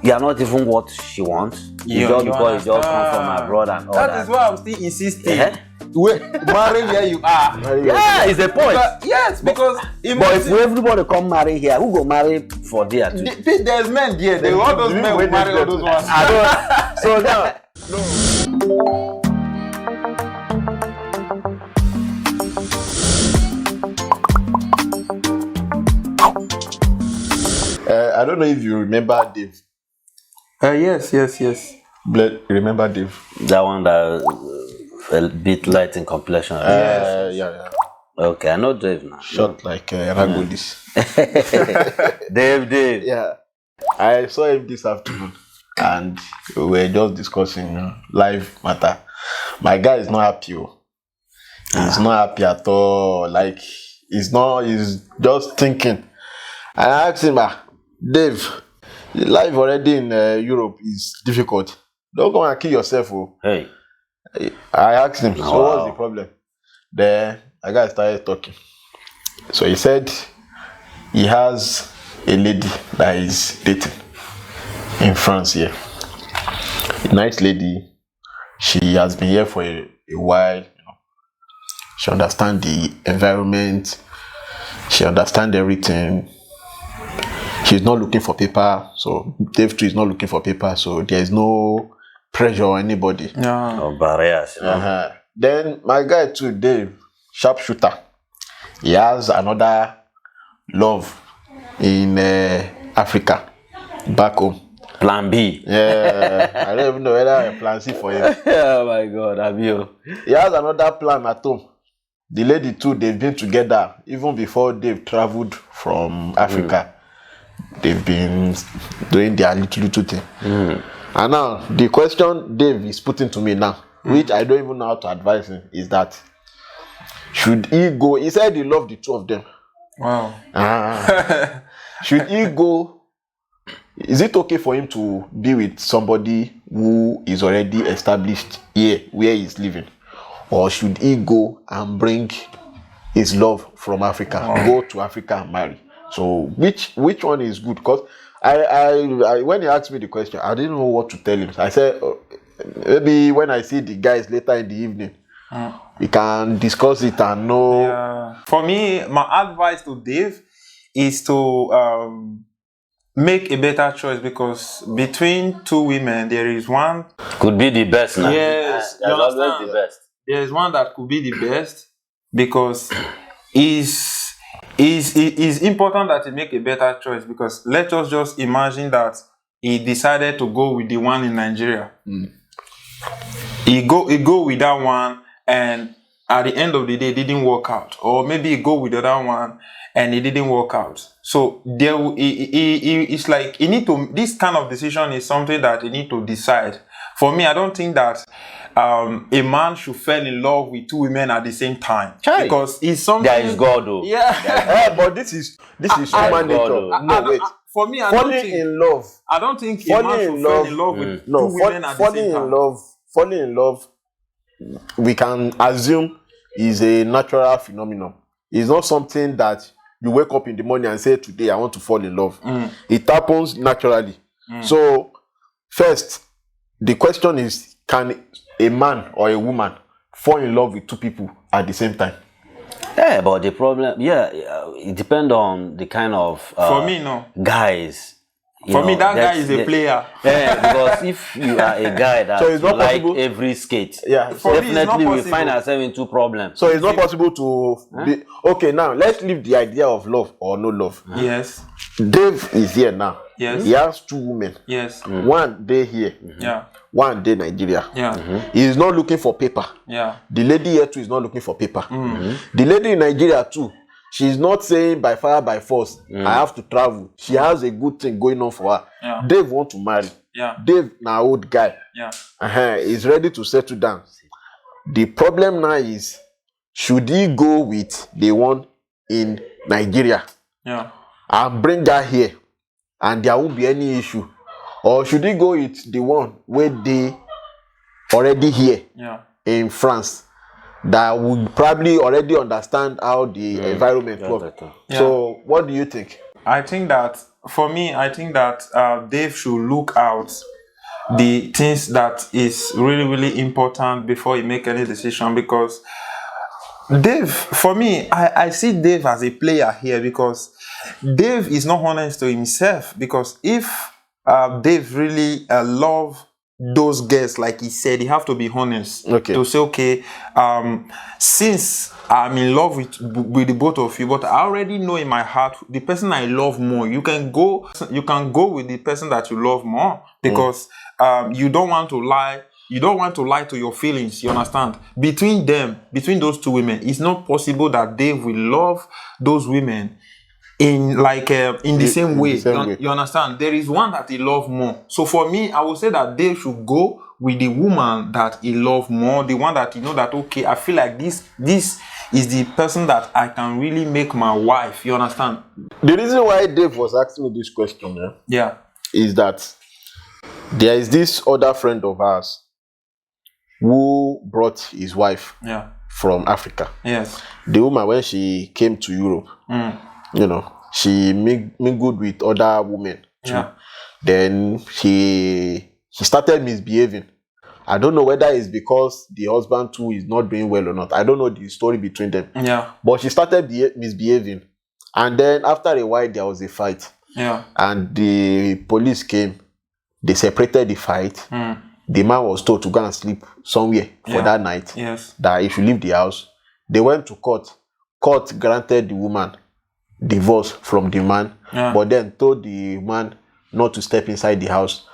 you are not even what she wants. Just because you just come from abroad and all that. That is why I'm still insisting. Marry where you are. Yeah, it's a point. Because but if everybody come marry here, who go marry for there too? There's men there. They all those men will marry all those ones. I don't. So now. I don't know if you remember Dave. Yes. Remember Dave? That one that a bit light in complexion. Yeah. Okay, I know Dave now. Short like Ragolis. Dave. Yeah. I saw him this afternoon and we were just discussing life matter. My guy is not happy. He's not happy at all. Like, he's just thinking. And I asked him, Dave, life already in Europe is difficult. Don't go and kill yourself. Hey. I asked him, so what's the problem? Then the guy started talking. So he said he has a lady that is dating in France here. A nice lady. She has been here for a while. She understands the environment. She understands everything. She's not looking for paper. So Dave too is not looking for paper. So there is no pressure on anybody. No barriers. Then my guy too, Dave, sharpshooter. He has another love in Africa, back home. Plan B. Yeah, I don't even know whether I plan C for him. Oh my God, Abio. He has another plan at home. The lady too, they've been together even before they've traveled from Africa. They've been doing their little thing. And now the question Dave is putting to me now, which I don't even know how to advise him, is that should he go? He said he loved the two of them. Wow. Should he go? Is it okay for him to be with somebody who is already established here where he's living? Or should he go and bring his love from Africa, go to Africa and marry? So which one is good? Because I when he asked me the question, I didn't know what to tell him. I said, maybe when I see the guys later in the evening, we can discuss it and know. Yeah. For me, my advice to Dave is to make a better choice, because between two women there is one could be the best now. Yes, that's always the best. There is one that could be the best, because it's important that he make a better choice. Because let us just imagine that he decided to go with the one in Nigeria. He go with that one, and at the end of the day it didn't work out. Or maybe he go with the other one and it didn't work out. So there, it's like he need to. This kind of decision is something that he need to decide. For me, I don't think that a man should fall in love with two women at the same time. Chai. Because it's something. There is God, though. Yeah. But this is human nature. No, wait. For me, I don't think in love. I don't think a man should fall in love with two women at the same time. Falling in love, we can assume is a natural phenomenon. It's not something that you wake up in the morning and say, today I want to fall in love. It happens naturally. So first, the question is, can a man or a woman fall in love with two people at the same time? Yeah, but the problem, it depends on the kind of for me, no. Guys. For me, that guy is a player. Yeah, because if you are a guy that so it's not like possible. Every skate, definitely we find ourselves into problems. So it's not possible to be okay. Now let's leave the idea of love or no love. Yes. Dave is here now. Yes. He has two women. Yes. One day here. Yeah. One day Nigeria. Yeah. He is not looking for paper. Yeah. The lady here too is not looking for paper. The lady in Nigeria too, she's not saying by fire by force, I have to travel. She has a good thing going on for her. Yeah. Dave want to marry. Yeah. Dave now old guy. Yeah. He's ready to settle down. The problem now is, should he go with the one in Nigeria? Yeah. And bring her here and there won't be any issue? Or should he go with the one where they already here in France, that would probably already understand how the environment works? So what do you think? I think that for me, I think that Dave should look out the things that is really, really important before he make any decision, because Dave, for me, I see Dave as a player here, because Dave is not honest to himself. Because if Dave really love those girls, like he said, he have to be honest to say, okay, since I'm in love with the both of you, but I already know in my heart the person I love more. You can go with the person that you love more, because you don't want to lie. You don't want to lie to your feelings, you understand? Between those two women, it's not possible that Dave will love those women in the same way. You understand? There is one that he loves more. So for me, I would say that Dave should go with the woman that he loves more, the one that you know that, okay, I feel like this is the person that I can really make my wife. You understand? The reason why Dave was asking me this question, is that there is this other friend of ours who brought his wife from Africa. Yes. The woman, when she came to Europe, you know, she mingled with other women too. Yeah. Then she started misbehaving. I don't know whether it's because the husband too is not doing well or not. I don't know the story between them. Yeah. But she started misbehaving. And then after a while, there was a fight. Yeah. And the police came. They separated the fight. The man was told to go and sleep somewhere for that night. Yes. That he should leave the house. They went to court. Court granted the woman divorce from the man, but then told the man not to step inside the house.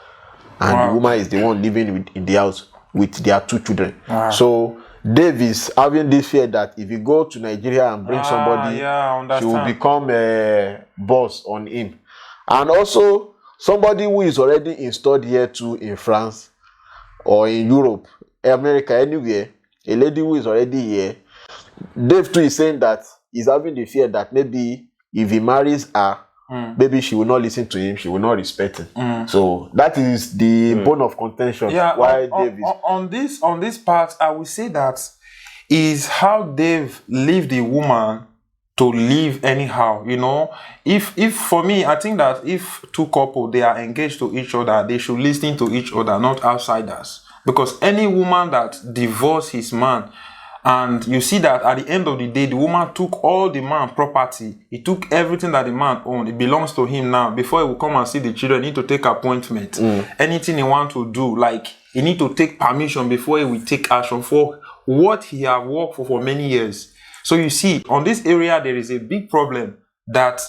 And the woman is the one living in the house with their 2 children. So Dave is having this fear that if he go to Nigeria and bring somebody, she will become a boss on him. And also somebody who is already installed here too in France or in Europe, America, anywhere, a lady who is already here, Dave too is saying that he's having the fear that maybe if he marries her, maybe she will not listen to him, she will not respect him. So that is the bone of contention. Why Dave is on this part, I will say that is how Dave leave the woman to live anyhow. You know, if for me, I think that if two couples they are engaged to each other, they should listen to each other, not outsiders. Because any woman that divorced his man, and you see that at the end of the day, the woman took all the man's property. He took everything that the man owned. It belongs to him now. Before he will come and see the children, he need to take appointment. Anything he want to do, like he need to take permission before he will take action for what he have worked for many years. So you see, on this area, there is a big problem that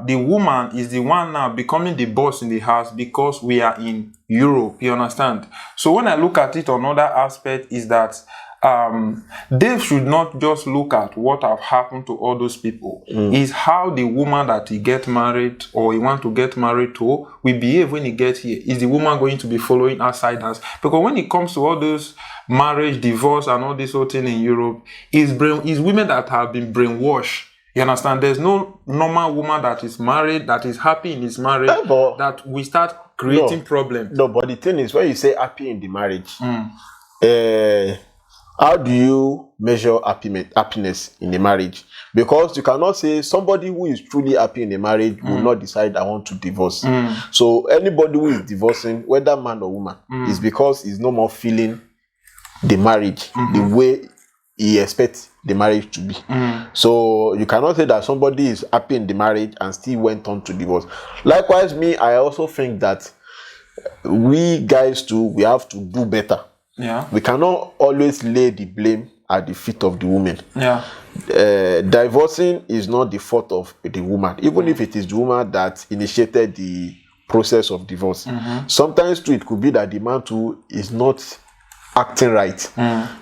the woman is the one now becoming the boss in the house because we are in Europe. You understand? So when I look at it, another aspect is that Dave should not just look at what have happened to all those people. Is how the woman that he get married or he want to get married to will behave when he gets here. Is the woman going to be following outsiders? Because when it comes to all those marriage, divorce, and all this whole thing in Europe, is women that have been brainwashed. You understand? There's no normal woman that is married, that is happy in his marriage, that we start creating problems. No, but the thing is, when you say happy in the marriage, how do you measure happiness in the marriage? Because you cannot say somebody who is truly happy in the marriage will not decide, I want to divorce. So anybody who is divorcing, whether man or woman, is because he's no more feeling the marriage the way he expects the marriage to be. So you cannot say that somebody is happy in the marriage and still went on to divorce. Likewise, me, I also think that we guys too, we have to do better. We cannot always lay the blame at the feet of the woman. Divorcing is not the fault of the woman, even if it is the woman that initiated the process of divorce. Sometimes too, it could be that the man too is not acting right.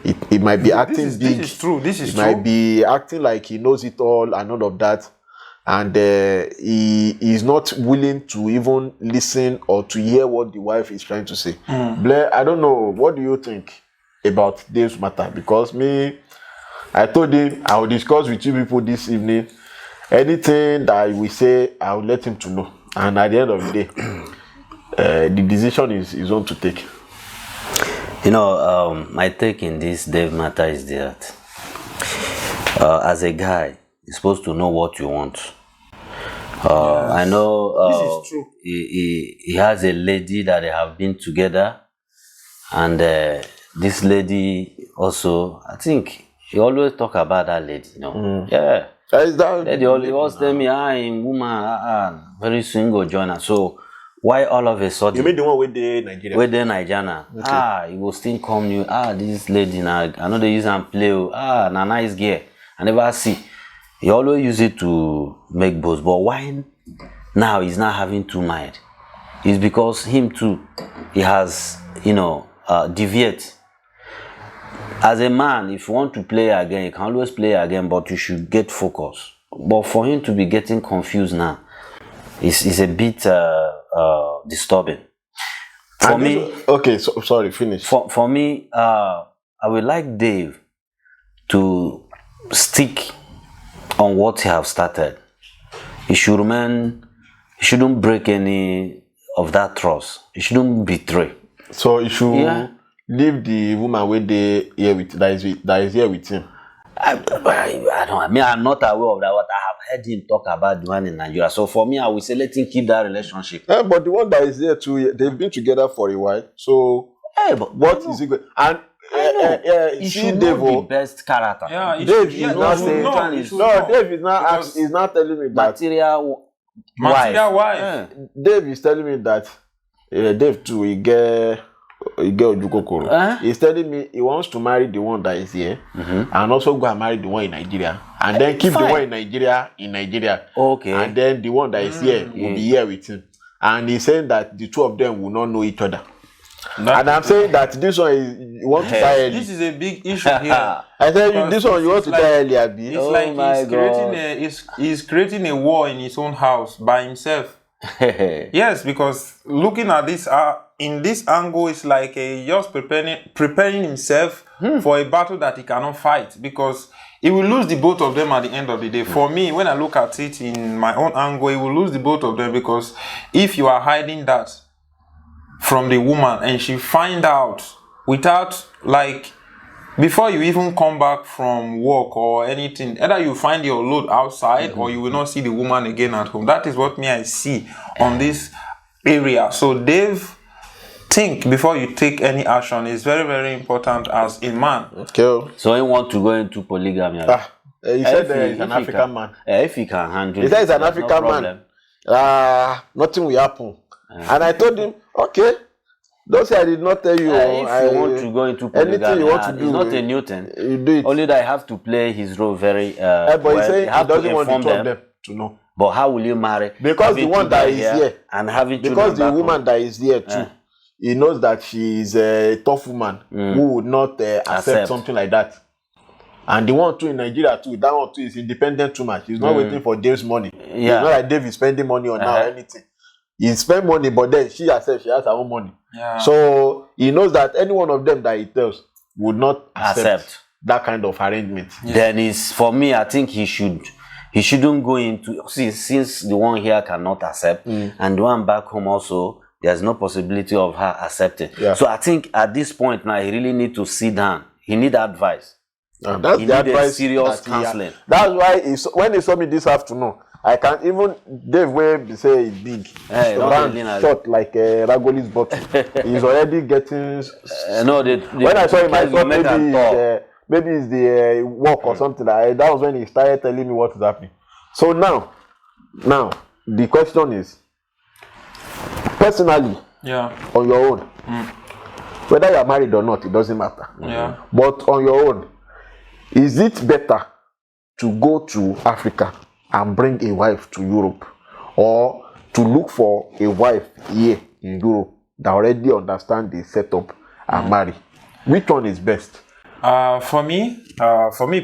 It might be acting big. This is true. It might be acting like he knows it all and all of that. And he is not willing to even listen or to hear what the wife is trying to say. Blair, I don't know. What do you think about this matter? Because me, I told him I will discuss with you people this evening. Anything that we say, I will let him to know. And at the end of the day, the decision is his own to take. You know, my take in this Dave matter is that as a guy, you're supposed to know what you want. I know This is true. he has a lady that they have been together, and this lady also, I think he always talk about that lady, you know. Yeah. Is that They always tell me, in woman, very soon go join her. So why all of a sudden? You mean the one with the Nigeria? With the Nigerian. Okay. He will still come you. This lady now, I know they use and play. Na nice girl. I never see. He always use it to make boast. But why now he's not having two mind? It's because him too, he has, deviate. As a man, if you want to play again, you can always play again, but you should get focused. But for him to be getting confused now, is a bit disturbing. For me, okay, so sorry, finish. For me, I would like Dave to stick on what he have started. He should remain. He shouldn't break any of that trust. He shouldn't betray. So he should leave the woman with the here with that is here with him. I don't. I mean, I'm not aware of that. What I have heard him talk about the one in Nigeria. So for me, I will say let him keep that relationship. But the one that is there too, they've been together for a while. So but what is it? And he should not be best character. Yeah, Dave is not saying Dave is not is not telling me that material wife. Dave is telling me that Dave too he get Ojukokoro. He's telling me he wants to marry the one that is here and also go and marry the one in Nigeria and then keep the one in Nigeria. Okay. And then the one that is here will be here with him. And he's saying that the two of them will not know each other. And I'm saying that this one is you want to die early. This is a big issue here. I said this one you want to die early, Abi. It's like he's creating a war in his own house by himself. Yes, because looking at this in this angle, it's like just preparing himself for a battle that he cannot fight because he will lose the both of them at the end of the day. For me, when I look at it in my own angle, he will lose the both of them because if you are hiding that from the woman and she find out without before you even come back from work or anything, either you find your load outside or you will not see the woman again at home. That is what I see on this area. So Dave, think before you take any action is very, very important as a man. Okay. So he want to go into polygamy. He said he's an African man. If he can handle it. He said he's an African man. Nothing will happen. And I told him, okay. Don't say I did not tell you. If you want to go into polygamy, anything you want to do, it's not a new thing. You do it. Only that I have to play his role very but well. He said he doesn't want the two of them to know. But how will you marry? Because the one that is here and having because the woman that is here too, he knows that she is a tough woman who would not accept something like that. And the one too in Nigeria too, that one too is independent too much. He's not waiting for Dave's money. It's not like Dave is spending money on her or anything. He spend money, but then she herself, she has her own money. Yeah. So he knows that any one of them that he tells would not accept that kind of arrangement. Yes. Then for me, I think he shouldn't go into since the one here cannot accept and the one back home also, there's no possibility of her accepting. Yeah. So I think at this point now he really need to sit down. He need advice. That's he the advice. Serious counseling. That's why when he saw me this afternoon, I can't even Dave will say it's big. Short like a Ragolis bottle. He's already getting. When I saw him, I thought maybe it's the work or something. That was when he started telling me what is happening. So now the question is, personally, on your own, whether you are married or not, it doesn't matter. Yeah. But on your own, is it better to go to Africa and bring a wife to Europe, or to look for a wife here in Europe that already understand the setup and marry? Which one is best? For me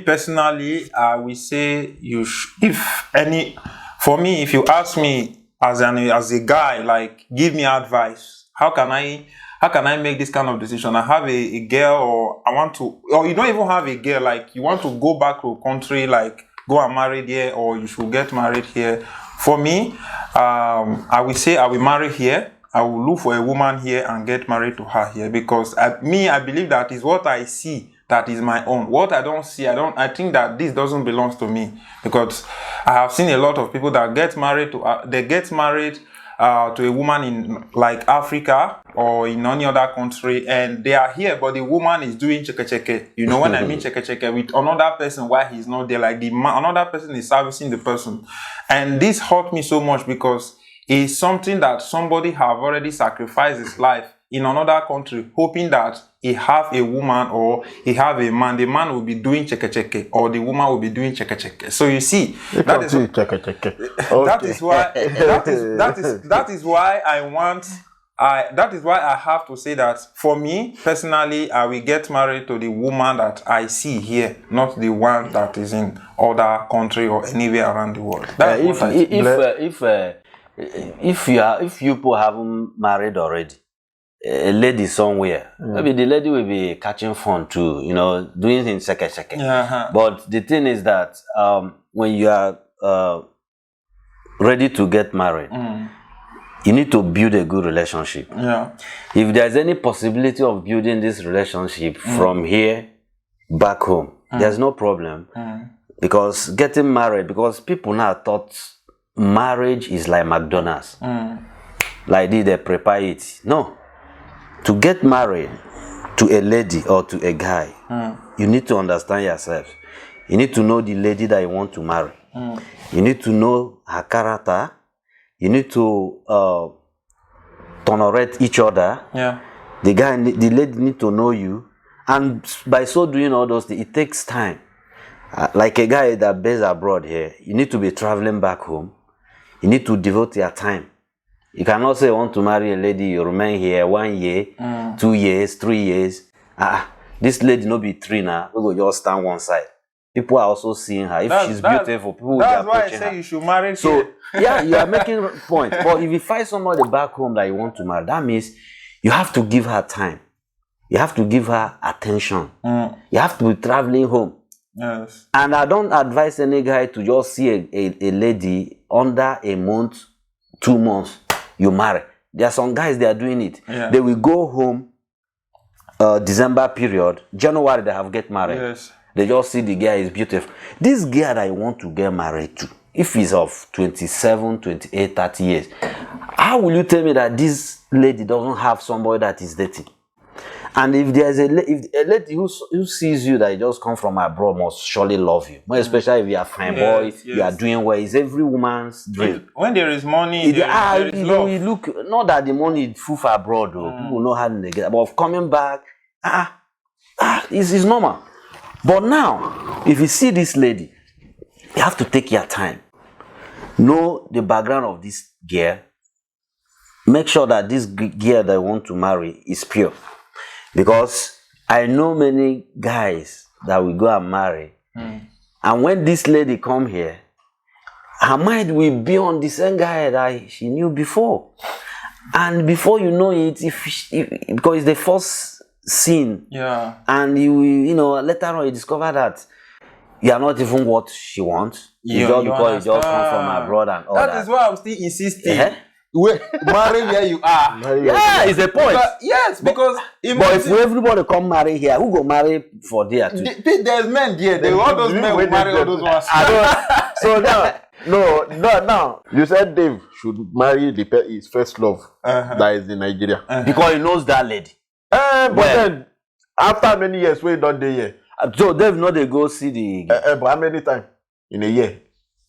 personally, I will say if you ask me as a guy, give me advice. How can I make this kind of decision? I have a girl, or you don't even have a girl, you want to go back to a country, go and marry here, or you should get married here. For me, I will say I will marry here. I will look for a woman here and get married to her here because I believe that is what I see that is my own. What I don't see, I think that this doesn't belong to me, because I have seen a lot of people that get married to a woman in like Africa or in any other country, and they are here, but the woman is doing cheke. You know, when I mean cheke with another person while he's not there, like another person is servicing the person. And this hurt me so much, because it's something that somebody have already sacrificed his life in another country, hoping that he have a woman or he have a man. The man will be doing cheke, or the woman will be doing cheke. So you see, that is why I have to say that for me personally, I will get married to the woman that I see here, not the one that is in other country or anywhere around the world. If you people haven't married already, a lady somewhere, maybe the lady will be catching fun too, you know, doing things shake. But the thing is that when you are ready to get married, you need to build a good relationship. If there's any possibility of building this relationship from here back home, there's no problem. Because getting married, because people now thought marriage is like McDonald's. Like they prepare it. No. To get married to a lady or to a guy, you need to understand yourself. You need to know the lady that you want to marry. You need to know her character. You need to tolerate each other. The lady need to know you. And by so doing all those things, it takes time. Like a guy that based abroad here, you need to be traveling back home. You need to devote your time. You cannot say you want to marry a lady, you remain here 1 year, 2 years, 3 years. This lady no be 3 now. We go just stand one side. People are also seeing her. If she's beautiful, people will be approaching her. That's why I say you should marry. So yeah, you are making a point. But if you find somebody back home that you want to marry, that means you have to give her time. You have to give her attention. You have to be traveling home. Yes. And I don't advise any guy to just see a lady under a month, 2 months. You marry. There are some guys, they are doing it. They will go home December period, January they have get married. Yes. They just see the guy is beautiful. This girl that I want to get married to, if he's of 27, 28, 30 years, how will you tell me that this lady doesn't have somebody that is dating? And if there's a lady who sees you that you just come from abroad must surely love you. More especially if you are fine boy, you are doing well. It's every woman's dream. When there is money, there is love. You look, not that the money is full for abroad, though. People know how to get, but coming back, it's normal. But now, if you see this lady, you have to take your time. Know the background of this girl. Make sure that this girl that you want to marry is pure. Because I know many guys that will go and marry. And when this lady come here, her mind will be on the same guy that she knew before. And before you know it, because it's the first scene. And you know, later on you discover that you are not even what she wants. Because you just come from abroad and all that. That is why I'm still insisting. Marry where you are. It's a point. Because if everybody come marry here, who go marry for there too? There's men there. All those men will marry all those ones. So now you said Dave should marry his first love that is in Nigeria because he knows that lady. But then after many years, we don't dey here. So Dave know they go see the. But how many times in a year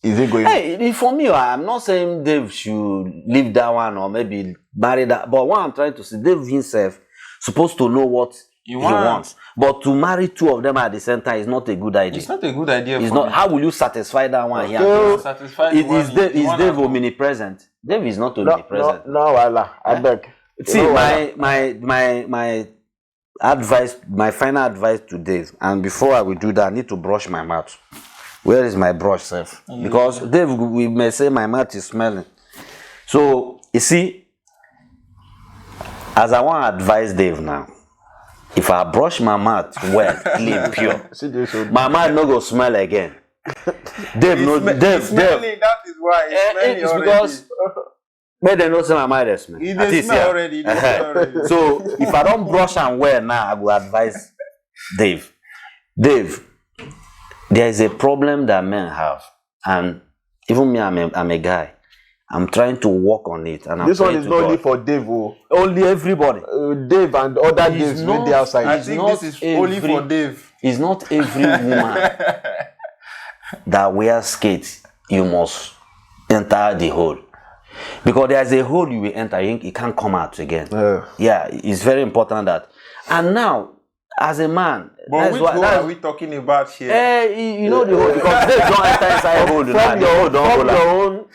is he going? Hey, for me, I'm not saying Dave should leave that one or maybe marry that. But what I'm trying to say, Dave himself supposed to know what he wants. But to marry 2 of them at the same time is not a good idea. It's not a good idea. It's not. How will you satisfy that one here? Is Dave omnipresent? Dave is not omnipresent. No, Allah. I beg. See, my advice, my final advice to Dave, and before I will do that, I need to brush my mouth. Where is my brush, self? Because Dave, we may say my mouth is smelling. So you see, as I want to advise Dave now, if I brush my mouth well, clean, pure, my mouth no go smell again. Dave, Dave. That is why it's because. But they don't say my mind is smell. It smell already. So if I don't brush and well now, I will advise Dave. Dave, there is a problem that men have, and even me, I'm a guy. I'm trying to work on it, and This one is not only for Dave. Oh. Only everybody. Dave and other Daves when they outside. I think this is only for Dave. It's not every woman that wears skates. You must enter the hole, because there's a hole you will enter. You can't come out again. Yeah, it's very important that. And now, as a man, but which hole are we talking about here? You know the hole, because they don't enter inside hole. From your own,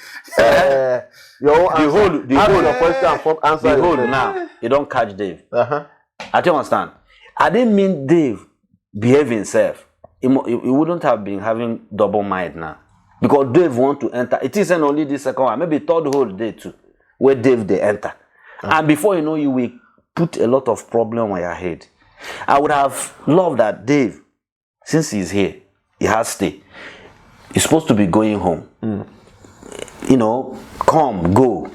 the hole, your question from answer. The hole now, you don't catch Dave. I don't understand. I didn't mean Dave behave himself. He wouldn't have been having double mind now, because Dave want to enter. It isn't only the second one, maybe third hole day too, where Dave they enter, and before you know, you will put a lot of problem on your head. I would have loved that Dave, since he's here, he has stay. He's supposed to be going home. You know, come, go,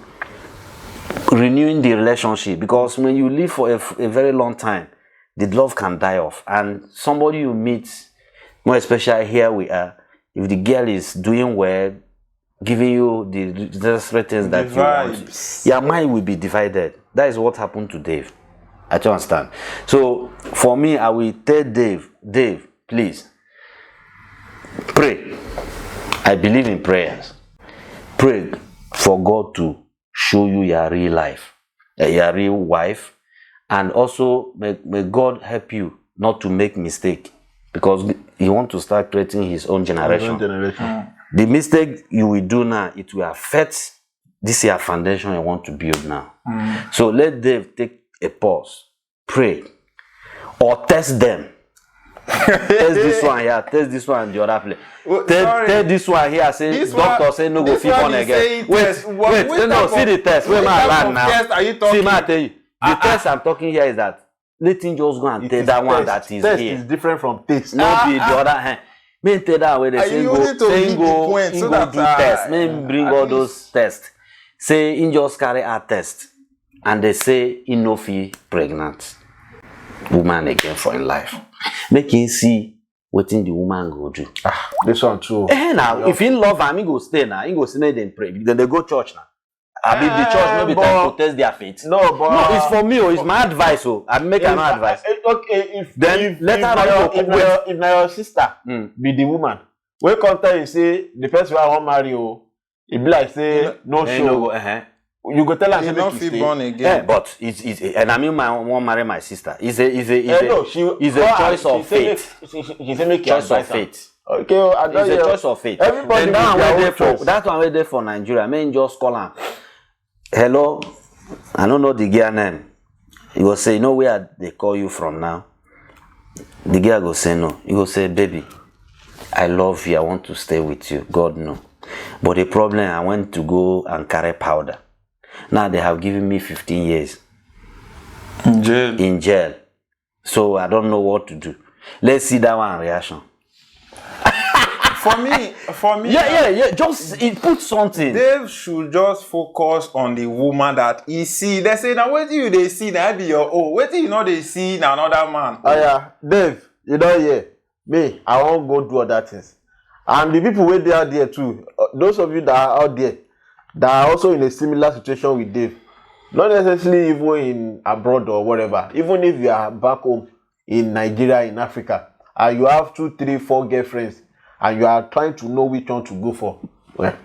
renewing the relationship, because when you live for a very long time, the love can die off. And somebody you meet, more especially here we are, if the girl is doing well, giving you the desperate things that you want, your mind will be divided. That is what happened to Dave. I don't understand. So for me, I will tell Dave, please pray. I believe in prayers. Pray for God to show you your real life, your real wife, and also may God help you not to make mistake, because He want to start creating His own generation. The mistake you will do now, it will affect this your foundation you want to build now. So let Dave take a pause, pray, or test them. Test this one here, test this one in the other place. Tell this one here, say this doctor one, say no go fit on again. Wait, no, see the test. Wait, my land now. See, I tell you, the test I'm talking here is that let him just go and tell that one that is test here. Is different from taste. No be the other hand. Me tell that way they say go do test. Me bring all those tests. Say he just carry a test, and they say he no fit pregnant woman again for in life. Make him see what the woman go do. This one too. Now, if he love her, he go stay now. He go see them pray. Then they go church now. I mean the church maybe time to test their faith. No, it's for me. It's my advice. I make an advice. Okay, if your sister be the woman, when come tell you say the person I want marry you, it be like say no show. You go tell her you not feel born again. But it's and I mean I want marry my sister. It's a choice of faith. She say make choice of faith. Okay, it's a choice of faith. Everybody and that one wait there for Nigeria. I mean just call her. Hello, I don't know the girl name. He will say, you know where they call you from now? The girl go say no. He will say, baby, I love you. I want to stay with you. God no. But the problem, I went to go and carry powder. Now they have given me 15 years in jail. So I don't know what to do. Let's see that one reaction. For me. Yeah. Just it put something. Dave should just focus on the woman that he see. They say now what do you they see that be your own. What do you know they see in another man? Oh yeah, Dave, you know me, I won't go do other things. And the people where they are there too, those of you that are out there that are also in a similar situation with Dave, not necessarily even in abroad or whatever, even if you are back home in Nigeria, in Africa, and you have 2, 3, 4 girlfriends, and you are trying to know which one to go for, well,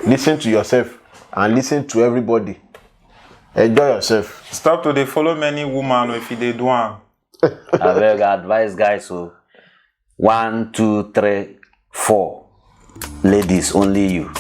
listen to yourself and listen to everybody. Enjoy yourself. Stop to they follow many women if they do one. I will advise guys. So 1, 2, 3, 4 ladies, only you.